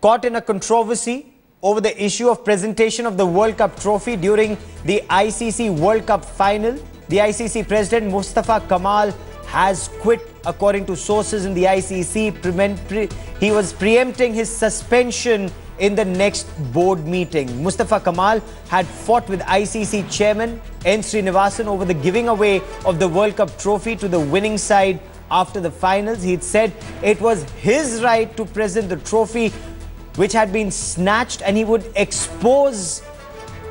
caught in a controversy over the issue of presentation of the World Cup trophy during the ICC World Cup final. The ICC President Mustafa Kamal has quit, according to sources in the ICC. He was preempting his suspension in the next board meeting. Mustafa Kamal had fought with ICC Chairman N. Srinivasan over the giving away of the World Cup trophy to the winning side after the finals. He'd said it was his right to present the trophy, which had been snatched, and he would expose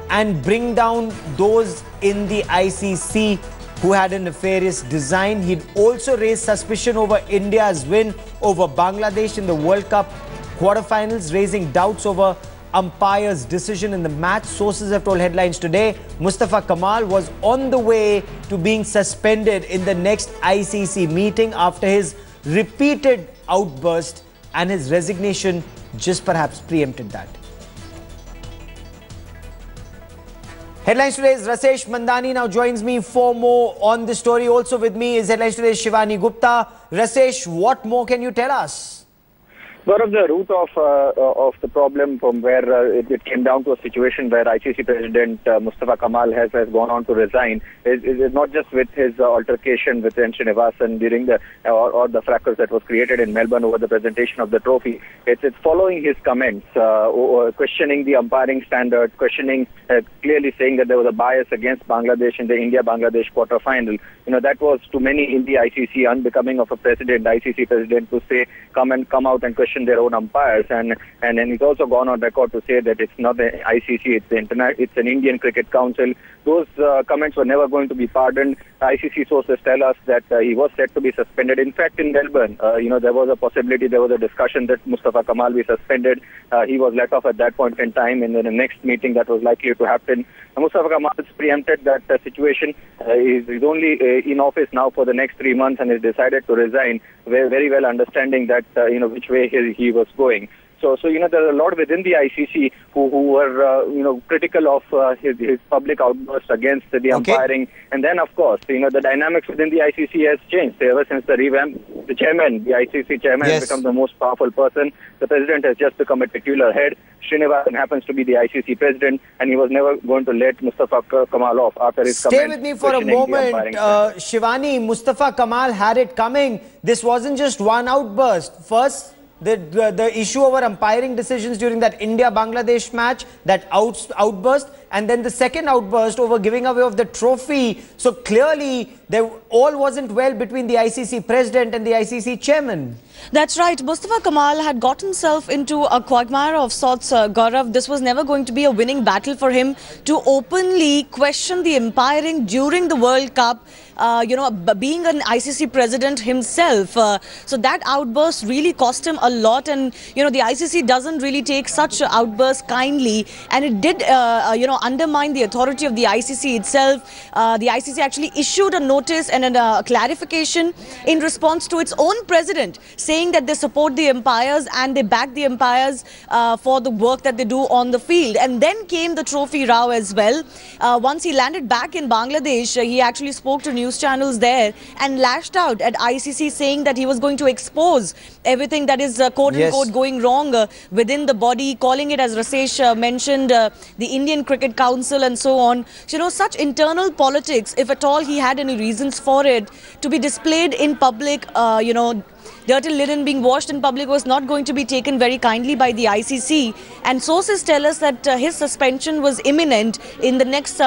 and bring down those in the ICC who had a nefarious design. He'd also raised suspicion over India's win over Bangladesh in the World Cup quarterfinals, raising doubts over umpire's decision in the match. Sources have told Headlines today Mustafa Kamal was on the way to being suspended in the next ICC meeting after his repeated outburst, and his resignation just perhaps preempted that. Headlines Today's Rasesh Mandani now joins me for more on the story. Also with me is Headlines Today's Shivani Gupta. Rasesh, what more can you tell us? Gaurav, the root of the problem from where it came down to a situation where ICC President Mustafa Kamal has gone on to resign is not just with his altercation with N. Srinivasan during the or the fracas that was created in Melbourne over the presentation of the trophy. It's following his comments, questioning the umpiring standards, questioning, clearly saying that there was a bias against Bangladesh in the India-Bangladesh quarter-final. You know, that was to many in the ICC unbecoming of a president, ICC president, to say come out and question their own umpires, and then he's also gone on record to say that it's not the ICC, it's an Indian Cricket Council. Those comments were never going to be pardoned. ICC sources tell us that he was set to be suspended. In fact, in Melbourne, there was a possibility, there was a discussion that Mustafa Kamal be suspended. He was let off at that point in time, and then the next meeting that was likely to happen, Mustafa Kamal has preempted that situation. He's only in office now for the next 3 months and has decided to resign, very well understanding that which way he was going. So there are a lot within the ICC who were critical of his public outburst against the umpiring, and then of course the dynamics within the ICC has changed ever since the revamp. The ICC chairman has become the most powerful person. The president has just become a titular head. Srinivasan happens to be the ICC president, and he was never going to let Mustafa Kamal off after his Stay with me for a moment, Shivani. Mustafa Kamal had it coming. This wasn't just one outburst. First, the issue over umpiring decisions during that India-Bangladesh match, that outburst, and then the second outburst over giving away of the trophy. So clearly, all wasn't well between the ICC president and the ICC chairman. That's right. Mustafa Kamal had got himself into a quagmire of sorts, Gaurav. This was never going to be a winning battle for him to openly question the umpiring during the World Cup, being an ICC president himself. So that outburst really cost him a lot, and, the ICC doesn't really take such outbursts kindly, and it did, undermine the authority of the ICC itself. The ICC actually issued a notice and a clarification in response to its own president, saying that they support the umpires and they back the umpires for the work that they do on the field. And then came the trophy row as well. Once he landed back in Bangladesh, he actually spoke to news channels there and lashed out at ICC, saying that he was going to expose everything that is quote-unquote going wrong within the body, calling it, as Rasesh mentioned, the Indian Cricket Council and so on. So, such internal politics, if at all he had any reasons for it, to be displayed in public, dirty linen being washed in public, was not going to be taken very kindly by the ICC. And sources tell us that his suspension was imminent in the next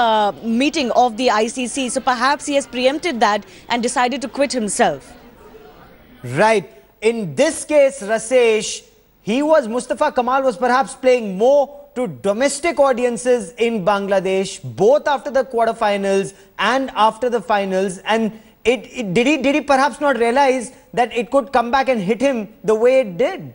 meeting of the ICC. So perhaps he has preempted that and decided to quit himself. Right. In this case, Rasesh, Mustafa Kamal was perhaps playing more to domestic audiences in Bangladesh, both after the quarterfinals and after the finals. And did he perhaps not realize that it could come back and hit him the way it did?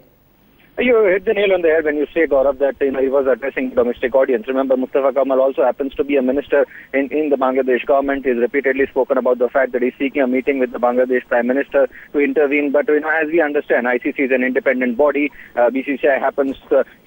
You hit the nail on the head when you say, Gaurav, that he was addressing domestic audience. Remember, Mustafa Kamal also happens to be a minister in the Bangladesh government. He's repeatedly spoken about the fact that he's seeking a meeting with the Bangladesh Prime Minister to intervene. But as we understand, ICC is an independent body. BCCI happens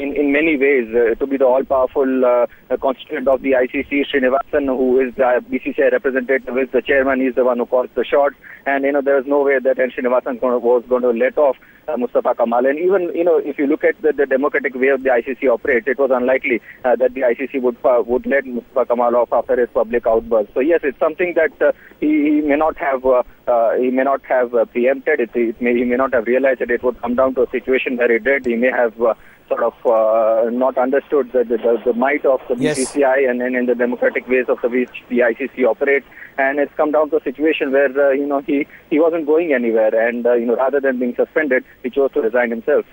in many ways to be the all-powerful constituent of the ICC. Srinivasan, who is the BCCI representative, is the chairman. He's the one who calls the shots. And there is no way that N. Srinivasan was going to let off Mustafa Kamal. And even if you look at the democratic way of the ICC operates, it was unlikely that the ICC would let Mustafa Kamal off after his public outburst. So yes, it's something that he may not have preempted. He may not have realized that it would come down to a situation where it did. He may have sort of not understood the might of the BCCI and the democratic ways of which the ICC operates, and it's come down to a situation where he wasn't going anywhere, and rather than being suspended, he chose to resign himself.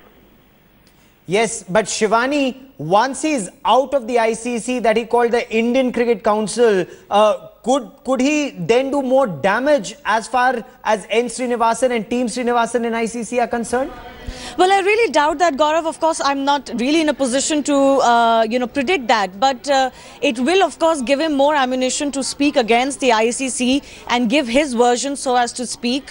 Yes, but Shivani, once he's out of the ICC that he called the Indian Cricket Council, could he then do more damage as far as N. Srinivasan and Team Srinivasan in ICC are concerned? Well, I really doubt that, Gaurav. Of course, I'm not really in a position to, predict that. But it will, of course, give him more ammunition to speak against the ICC and give his version so as to speak.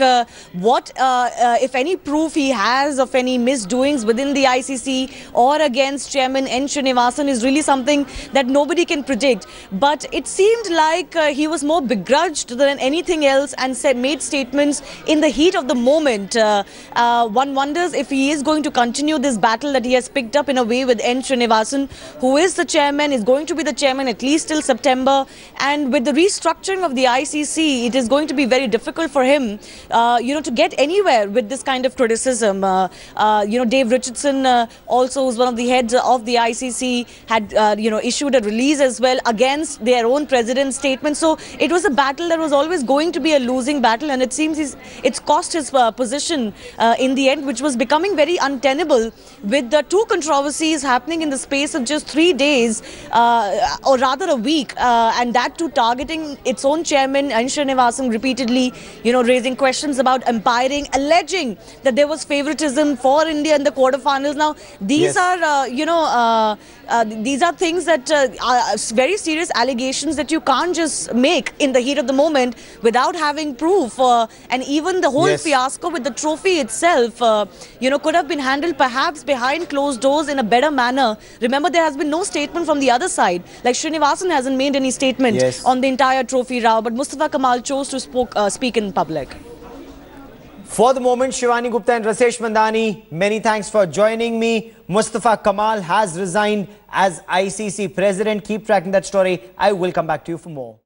What, if any, proof he has of any misdoings within the ICC or against Chairman N. Srinivasan is really something that nobody can predict. But it seemed like he was more begrudged than anything else and made statements in the heat of the moment. One wonders if he is going to continue this battle that he has picked up in a way with N. Srinivasan, who is the chairman, is going to be the chairman at least till September. And with the restructuring of the ICC, it is going to be very difficult for him, to get anywhere with this kind of criticism. Dave Richardson, also who's one of the heads of the ICC, had, issued a release as well against their own president's statement. So it was a battle that was always going to be a losing battle, and it seems it's cost his position in the end, which was becoming very untenable with the two controversies happening in the space of just 3 days, or rather a week, and that too targeting its own chairman, N. Srinivasan, repeatedly, raising questions about umpiring, alleging that there was favoritism for India in the quarterfinals. Now, these are, these are things that are very serious allegations that you can't just make in the heat of the moment without having proof. And even the whole fiasco with the trophy itself, could have been handled perhaps behind closed doors in a better manner. Remember, there has been no statement from the other side. Like Srinivasan hasn't made any statement on the entire trophy row, but Mustafa Kamal chose to speak in public. For the moment, Shivani Gupta and Rasesh Mandani, many thanks for joining me. Mustafa Kamal has resigned as ICC President. Keep tracking that story. I will come back to you for more.